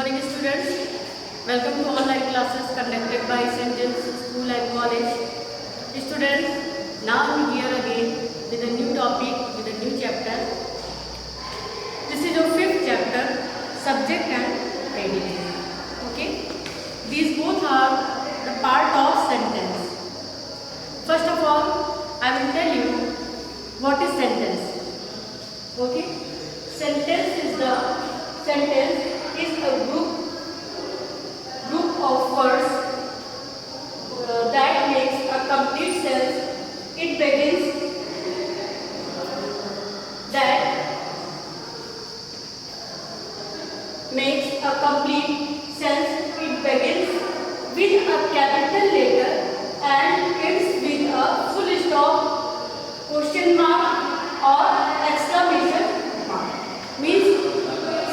morning students, welcome to online classes conducted by St. James School and College. Students, now I'm here again with a new topic, with a new chapter. This is your 5th chapter, subject and predicate. Okay, these both are the part of sentence. First of all, I will tell you what is sentence. Okay, sentence is a group of words that makes a complete sentence. It begins that makes a complete sentence. It begins with a capital letter and ends with a full stop, question mark or exclamation mark. Means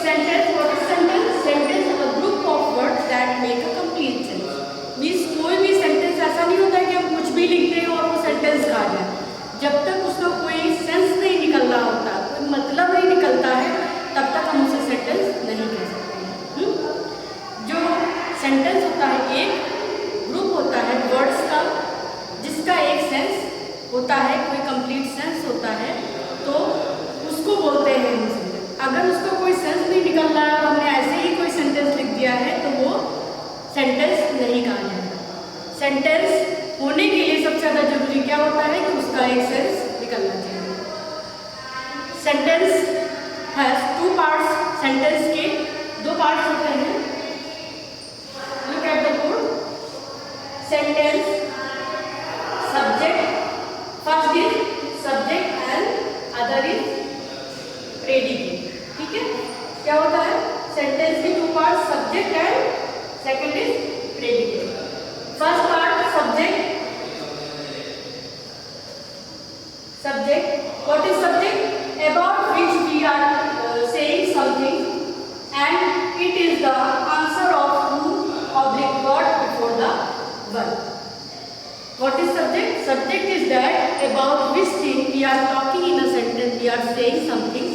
sentence, what is sentence? Sentence is a group of words that make a complete sentence. Means कोई भी sentence ऐसा नहीं होता है कि हम कुछ भी लिखते हैं और वो सेंटेंस आ जाए. जब तक उसका कोई सेंस नहीं निकल रहा होता, कोई मतलब नहीं निकलता है, तब तक हम उसे सेंटेंस नहीं कह सकते हैं. जो सेंटेंस होता है एक ग्रुप होता है वर्ड्स का, जिसका एक सेंस होता है, कोई कंप्लीट सेंस होता है, तो उसको बोलते हैं हम सेंटेंस. अगर उसका कोई सेंस नहीं निकल रहा है और हमने ऐसे ही कोई सेंटेंस लिख दिया है तो वो सेंटेंस नहीं कहा जाएगा. सेंटेंस होने के लिए सबसे ज़्यादा जरूरी क्या होता है कि उसका एक सेंस निकलना चाहिए. Sentence has 2 parts. सेंटेंस के 2 पार्ट्स होते हैं. Look at the board. Sentence subject, first is subject and other is predicate. ठीक है, क्या होता है सेंटेंस के 2 part, subject and second is predicate. First part subject. Subject, what is subject? About which we are saying something and it is the answer of who object what before the verb. What is subject? Subject is that about which thing we are talking in a sentence, we are saying something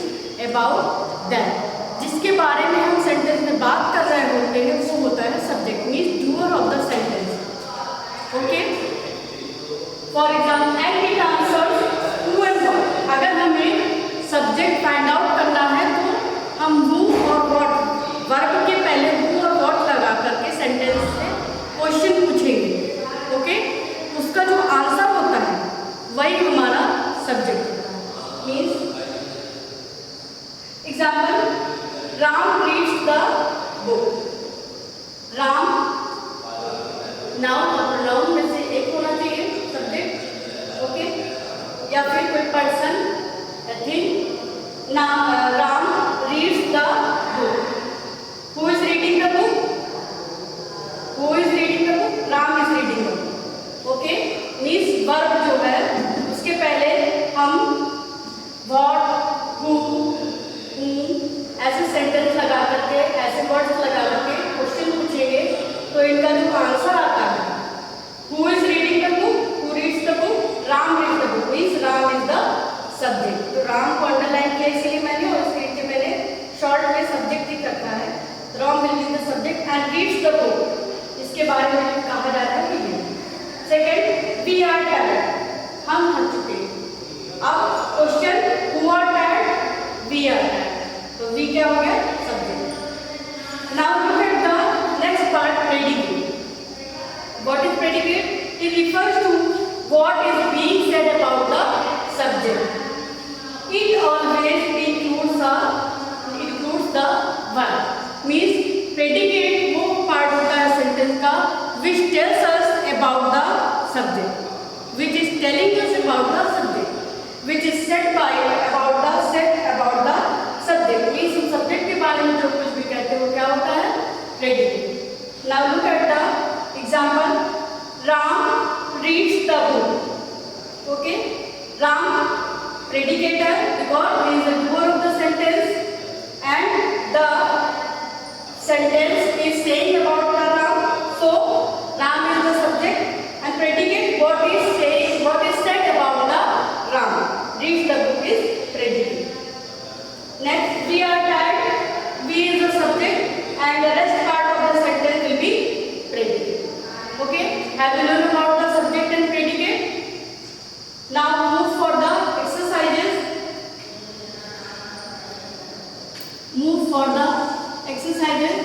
about that. जिसके बारे में हम sentence में बात कर रहे होते हैं वो होता है subject. Means doer of the sentence. Okay, for example and it answers who and what. अगर हमें सब्जेक्ट फाइंड आउट करना है तो हम हु और व्हाट, वर्ब के पहले हु और व्हाट लगा करके सेंटेंस से क्वेश्चन पूछेंगे. ओके, उसका जो आंसर होता है वही हमारा सब्जेक्ट होता है. Means example, Ram reads the book. Ram noun और प्रोनाउन में से एक होना चाहिए सब्जेक्ट. ओके, या फिर कोई person, thing. Ram reads the book. Who is reading the book? Who is reading the book? Ram is reading the book. Okay, means verb जो है उसके पहले हम व्हाट, हु, ऐसे सेंटेंस लगा करके, ऐसे वर्ड्स लगा करके क्वेश्चन पूछेंगे तो इनका जो आंसर आता है who is reading the book, who reads the book, Ram reads the book. Means Ram is the subject. तो राम को अंडरलाइन किया इसलिए मैंने, और इसके नीचे मैंने शॉर्ट में सब्जेक्ट ही रखा है. Ram will be the subject and reads the book. इसके बारे में कहा जा रहा है कि सेकेंड, वी आर टायर्ड. हम थक चुके हैं. अब question, who are tired? We are tired. तो वी क्या हो गया? Subject. Now look at the next part, predicate. What is predicate? It refers to what is being said about the subject. It always includes the verb. Means predicate वो part होता है sentence का which tells us about the subject, which is telling us about the subject, which is said about the subject. means उस subject के बारे में जो कुछ भी कहते हैं वो क्या होता है? Predicate. now look at the example, Ram reads the book. okay, Ram predicator because he is the doer of the sentence and the sentence is saying about the Ram. So Ram is the subject and predicate what is said about the Ram. Reads the book is predicate. Next, we are tired. We is the subject and the rest Have you learned about the subject and predicate? Now move for the exercises. Move for the exercises.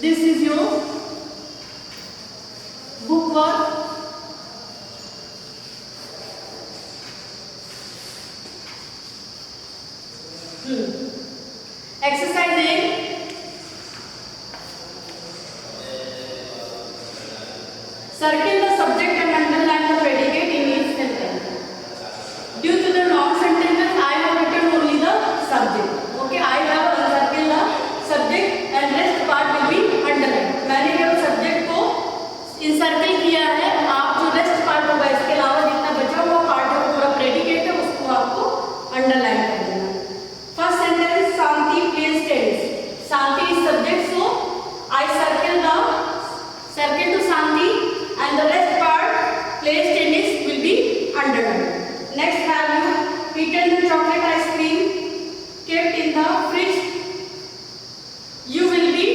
This is your book work. Exercise A. Circle the subject and underline the predicate in each sentence. Due to the wrong sentences, I have written only the subject. Okay, I have uncircled the subject and rest part will be underlined. मैंने केवल subject को encircle किया है, आप जो rest part होगा इसके अलावा जितना बचा हुआ part है वो पूरा predicate है, उसको आपको underline कर देना. First sentence, Santi plays tennis. Santi is subject, so I circle to Santi and the rest part plays tennis will be underlined. Next, have you eaten the chocolate ice cream kept in the fridge? You will be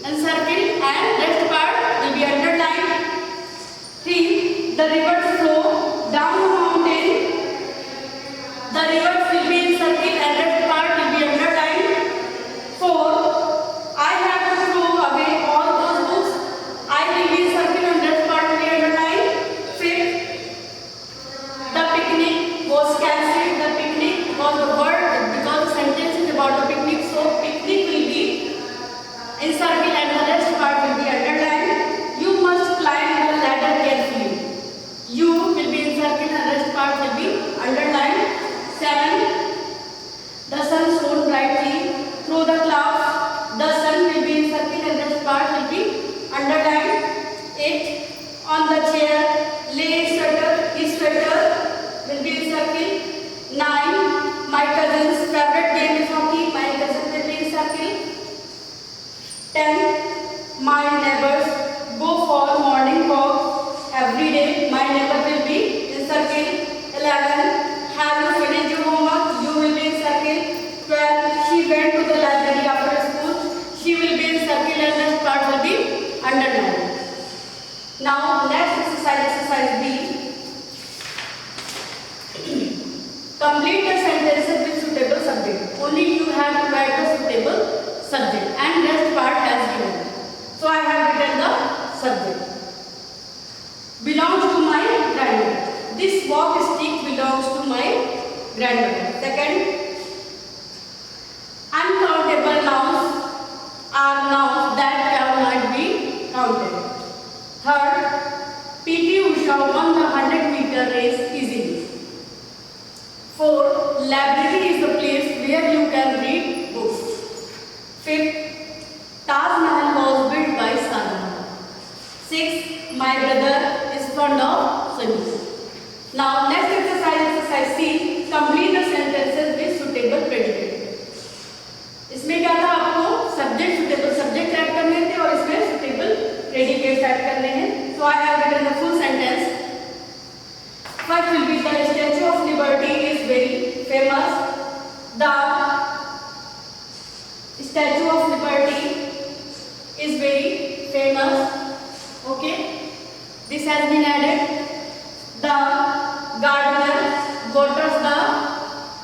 encircled and rest part will be underlined. 3. The rivers flow down the mountain. The rivers will be encircled and rest part will be underlined. 4. I have to throw away all those books. I will be encircled and rest part will be underlined. 5th. The picnic was cancelled. The picnic was the word because the sentence is about the picnic, so picnic will be encircled and the rest part will be underlined. You must climb the ladder carefully. You will be encircled and rest part will be underlined. 7. The sun shone brightly through the clouds. The sun will be encircled and rest part will be underlined. 8. On the chair lay a sweater. His sweater will be encircled. 9. My cousin's favorite game is hockey. My cousin will be encircled. 10. My neighbors go for morning walk every day. My neighbor will be encircled. 11. Have you finished your homework? You will be encircled. 12. She went to the library after school. She will be encircled and the part will be underlined. Now next exercise B. Complete the sentences with suitable subject. Only you have to write the suitable subject and rest part has given. So I have written the subject. Belongs to my grandmother. This walk stick belongs to my grandmother. Second, uncountable nouns are nouns that cannot be counted. Third, P.T. Usha won the 100-meter race easily. Fourth, library is the place where you can read books. Fifth, Taj Mahal was built by Shah Jahan. Sixth, my brother is fond of swimming. Now next exercise C. Complete the sentences with suitable predicate. इसमें क्या था, आपको subject suitable subject add करने थे और इसमें suitable predicates add करने हैं. So I have written the full sentence. First will be the Statue of Liberty is very famous. The Statue of Liberty is very famous. Okay, this has been added. The gardener waters the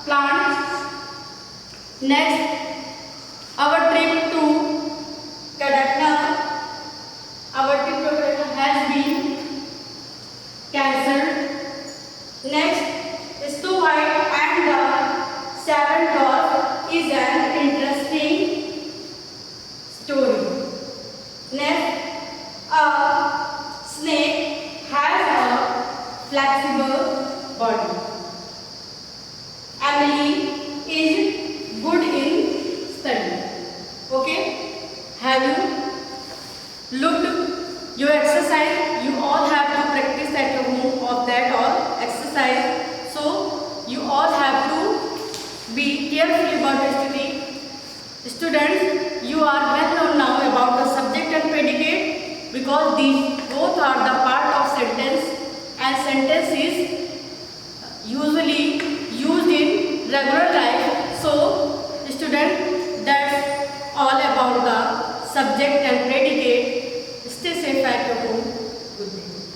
plants. Next, our trip to Kadakna has been cancelled. Next, Snow White and the Seven Dwarfs is an interesting story. Next, a snake has a flexible body. Emily is good in study. Okay, have you looked your exercise? You all have to practice at your home of that all exercise. So you all have to be careful about study. Students, you are well known now about the subject and predicate because these both are the part of sentence and sentence is usually used in regular life. So student, that's all about the subject and predicate. Stay safe at your home. Good name.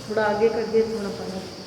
थोड़ा आगे कर दिए, थोड़ा पढ़ा।